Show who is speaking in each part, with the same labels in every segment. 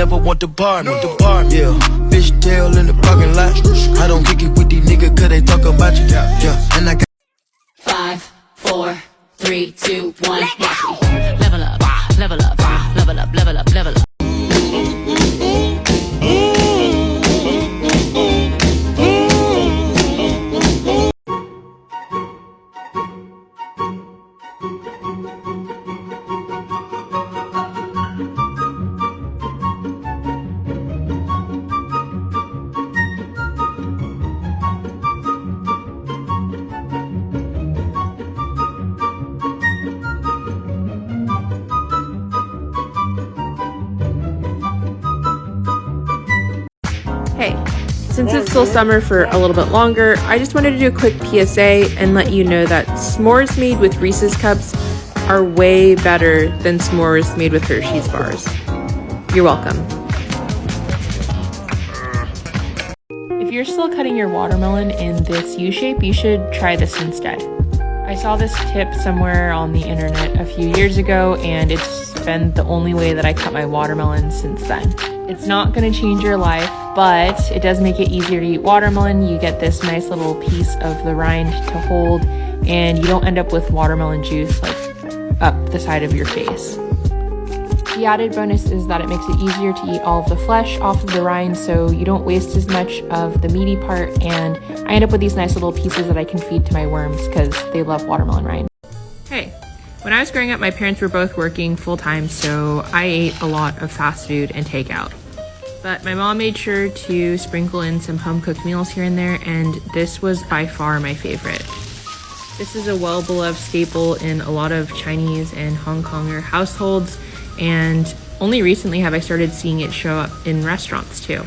Speaker 1: never want the bar, yeah. Fish tail in the parking lot. I don't kick it with these niggas cause they talk about you, yeah. And I got
Speaker 2: 5, 4, 3, 2, 1, watch me. Level up, level up, level up, level up, level up.
Speaker 3: Hey, since it's still summer for a little bit longer, I just wanted to do a quick PSA and let you know that s'mores made with Reese's Cups are way better than s'mores made with Hershey's bars. You're welcome. If you're still cutting your watermelon in this U-shape, you should try this instead. I saw this tip somewhere on the internet a few years ago, and it's been the only way that I cut my watermelon since then. It's not going to change your life, but it does make it easier to eat watermelon. You get this nice little piece of the rind to hold, and you don't end up with watermelon juice like up the side of your face. The added bonus is that it makes it easier to eat all of the flesh off of the rind, so you don't waste as much of the meaty part, and I end up with these nice little pieces that I can feed to my worms because they love watermelon rind. Hey, when I was growing up, my parents were both working full-time, so I ate a lot of fast food and takeout. But my mom made sure to sprinkle in some home-cooked meals here and there, and this was by far my favorite. This is a well-beloved staple in a lot of Chinese and Hong Konger households, and only recently have I started seeing it show up in restaurants too.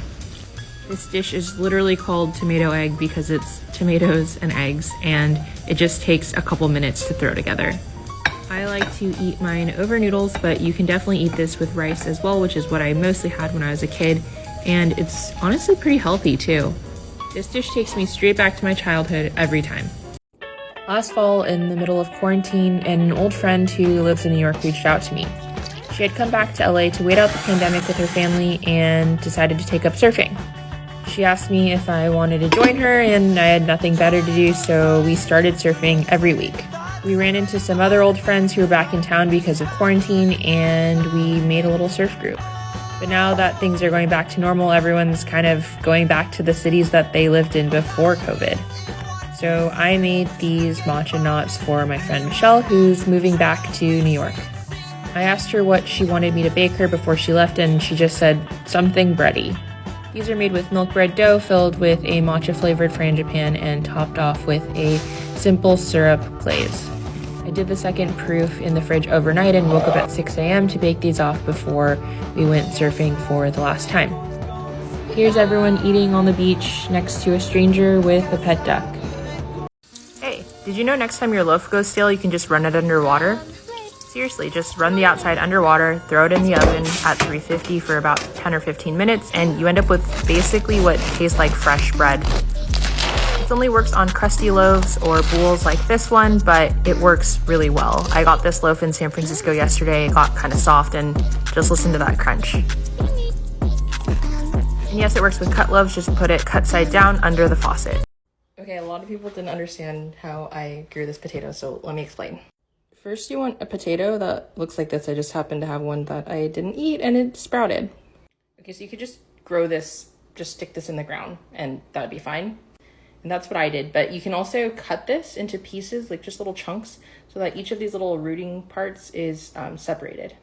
Speaker 3: This dish is literally called tomato egg because it's tomatoes and eggs, and it just takes a couple minutes to throw together. I like to eat mine over noodles, but you can definitely eat this with rice as well, which is what I mostly had when I was a kid, and it's honestly pretty healthy too. This dish takes me straight back to my childhood every time. Last fall, in the middle of quarantine, an old friend who lives in New York reached out to me. She had come back to LA to wait out the pandemic with her family and decided to take up surfing. She asked me if I wanted to join her, and I had nothing better to do, so we started surfing every week. We ran into some other old friends who were back in town because of quarantine, and we made a little surf group. But now that things are going back to normal, everyone's kind of going back to the cities that they lived in before COVID. So I made these matcha knots for my friend Michelle, who's moving back to New York. I asked her what she wanted me to bake her before she left, and she just said something bready. These are made with milk bread dough filled with a matcha-flavored frangipan and topped off with a simple syrup glaze. I did the second proof in the fridge overnight and woke up at 6 a.m. to bake these off before we went surfing for the last time. Here's everyone eating on the beach next to a stranger with a pet duck. Hey, did you know next time your loaf goes stale, you can just run it underwater? Seriously, just run the outside underwater, throw it in the oven at 350 for about 10 or 15 minutes, and you end up with basically what tastes like fresh bread. This only works on crusty loaves or bowls like this one, but it works really well. I got this loaf in San Francisco yesterday. It got kind of soft, and just listen to that crunch. And yes, it works with cut loaves. Just put it cut side down under the faucet. Okay, a lot of people didn't understand how I grew this potato, so let me explain. First, you want a potato that looks like this. I just happened to have one that I didn't eat, and it sprouted. Okay, so you could just grow this, just stick this in the ground, and that would be fine. And that's what I did. But you can also cut this into pieces, like just little chunks, so that each of these little rooting parts is separated.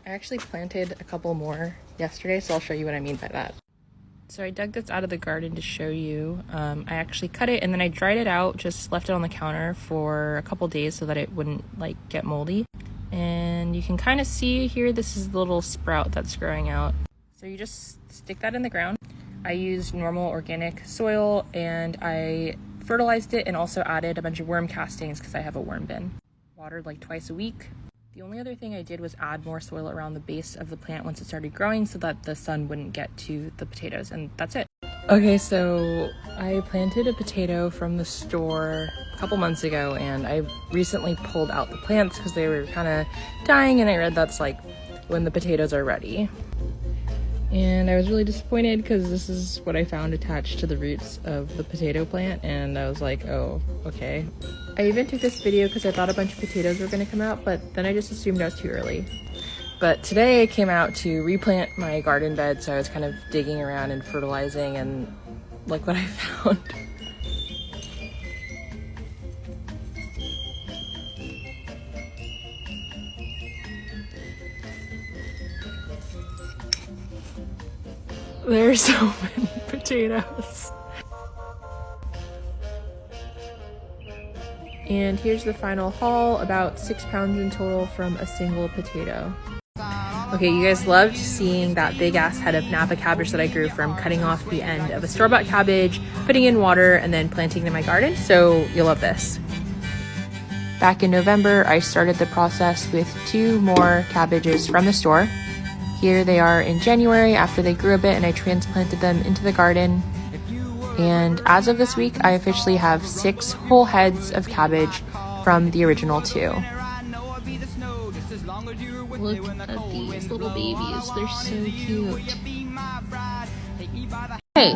Speaker 3: I actually planted a couple more yesterday, so I'll show you what I mean by that. So I dug this out of the garden to show you. I actually cut it and then I dried it out, just left it on the counter for a couple days so that it wouldn't like get moldy. And you can kind of see here, this is the little sprout that's growing out. So you just stick that in the ground. I used normal organic soil and I fertilized it and also added a bunch of worm castings because I have a worm bin. Watered like twice a week. The only other thing I did was add more soil around the base of the plant once it started growing so that the sun wouldn't get to the potatoes, and that's it. Okay, so I planted a potato from the store a couple months ago, and I recently pulled out the plants because they were kind of dying, and I read that's like when the potatoes are ready. And I was really disappointed because this is what I found attached to the roots of the potato plant, and I was like, oh, okay. I even took this video because I thought a bunch of potatoes were going to come out, but then I just assumed I was too early. But today I came out to replant my garden bed, so I was kind of digging around and fertilizing, and look what I found. There's so many potatoes. And here's the final haul, about 6 pounds in total from a single potato. Okay, you guys loved seeing that big ass head of Napa cabbage that I grew from cutting off the end of a store-bought cabbage, putting in water, and then planting it in my garden, so you'll love this. Back in November, I started the process with 2 more cabbages from the store. Here they are in January after they grew a bit and I transplanted them into the garden. And as of this week, I officially have 6 whole heads of cabbage from the original 2.
Speaker 4: Look at these little babies, they're so cute.
Speaker 3: Hey,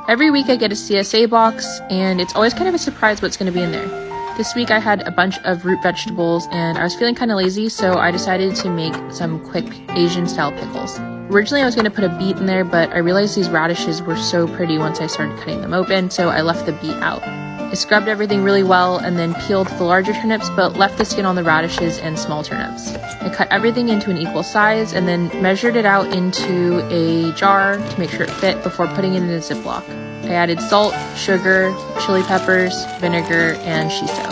Speaker 3: every week I get a CSA box and it's always kind of a surprise what's going to be in there. This week I had a bunch of root vegetables and I was feeling kind of lazy, so I decided to make some quick Asian style pickles. Originally I was going to put a beet in there, but I realized these radishes were so pretty once I started cutting them open, so I left the beet out. I scrubbed everything really well and then peeled the larger turnips, but left the skin on the radishes and small turnips. I cut everything into an equal size and then measured it out into a jar to make sure it fit before putting it in a Ziploc. I added salt, sugar, chili peppers, vinegar, and shiso.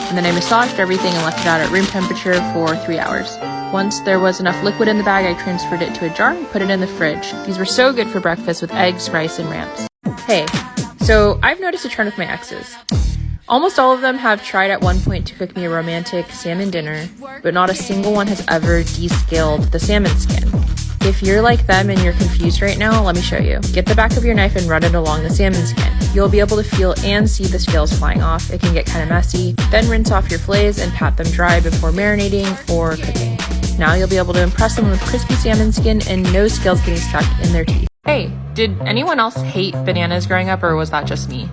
Speaker 3: And then I massaged everything and left it out at room temperature for 3 hours. Once there was enough liquid in the bag, I transferred it to a jar and put it in the fridge. These were so good for breakfast with eggs, rice, and ramps. Hey, so I've noticed a trend with my exes. Almost all of them have tried at one point to cook me a romantic salmon dinner, but not a single one has ever descaled the salmon skin. If you're like them and you're confused right now, let me show you. Get the back of your knife and run it along the salmon skin. You'll be able to feel and see the scales flying off. It can get kind of messy. Then rinse off your fillets and pat them dry before marinating or cooking. Now you'll be able to impress them with crispy salmon skin and no scales getting stuck in their teeth. Hey, did anyone else hate bananas growing up, or was that just me?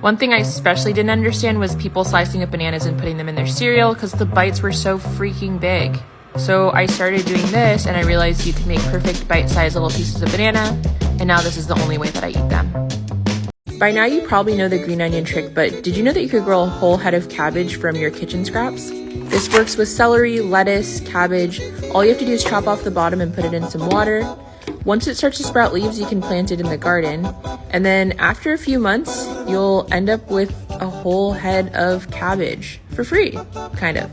Speaker 3: One thing I especially didn't understand was people slicing up bananas and putting them in their cereal because the bites were so freaking big. So I started doing this and I realized you could make perfect bite-sized little pieces of banana, and now this is the only way that I eat them. By now you probably know the green onion trick, but did you know that you could grow a whole head of cabbage from your kitchen scraps? This works with celery, lettuce, cabbage. All you have to do is chop off the bottom and put it in some water. Once it starts to sprout leaves, you can plant it in the garden. And then after a few months, you'll end up with a whole head of cabbage for free, kind of.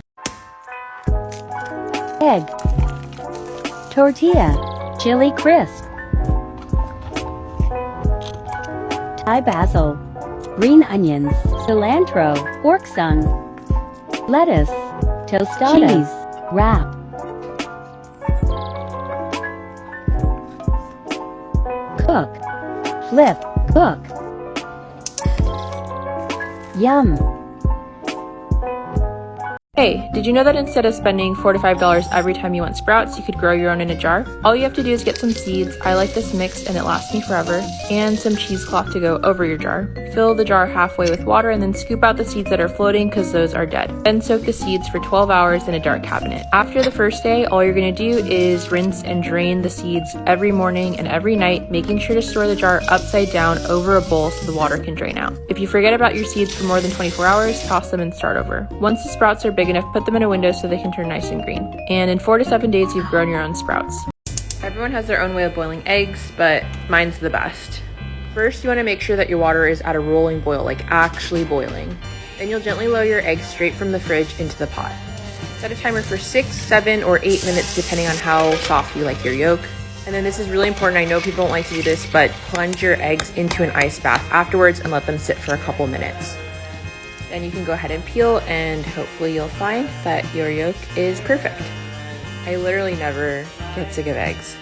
Speaker 5: Egg, tortilla, chili crisp, Thai basil, green onions, cilantro, pork sun, lettuce, tostada, cheese, wrap, cook, flip, cook, yum.
Speaker 3: Hey, did you know that instead of spending $4 to $5 every time you want sprouts, you could grow your own in a jar? All you have to do is get some seeds, I like this mixed and it lasts me forever, and some cheesecloth to go over your jar. Fill the jar halfway with water and then scoop out the seeds that are floating because those are dead. Then soak the seeds for 12 hours in a dark cabinet. After the first day, all you're going to do is rinse and drain the seeds every morning and every night, making sure to store the jar upside down over a bowl so the water can drain out. If you forget about your seeds for more than 24 hours, toss them and start over. Once the sprouts are big enough, put them in a window so they can turn nice and green. And in 4 to 7 days, you've grown your own sprouts. Everyone has their own way of boiling eggs, but mine's the best. First, you want to make sure that your water is at a rolling boil, like actually boiling. Then you'll gently lower your eggs straight from the fridge into the pot. Set a timer for 6, 7, or 8 minutes depending on how soft you like your yolk. And then this is really important, I know people don't like to do this, but plunge your eggs into an ice bath afterwards and let them sit for a couple minutes. Then you can go ahead and peel, and hopefully you'll find that your yolk is perfect. I literally never get sick of eggs.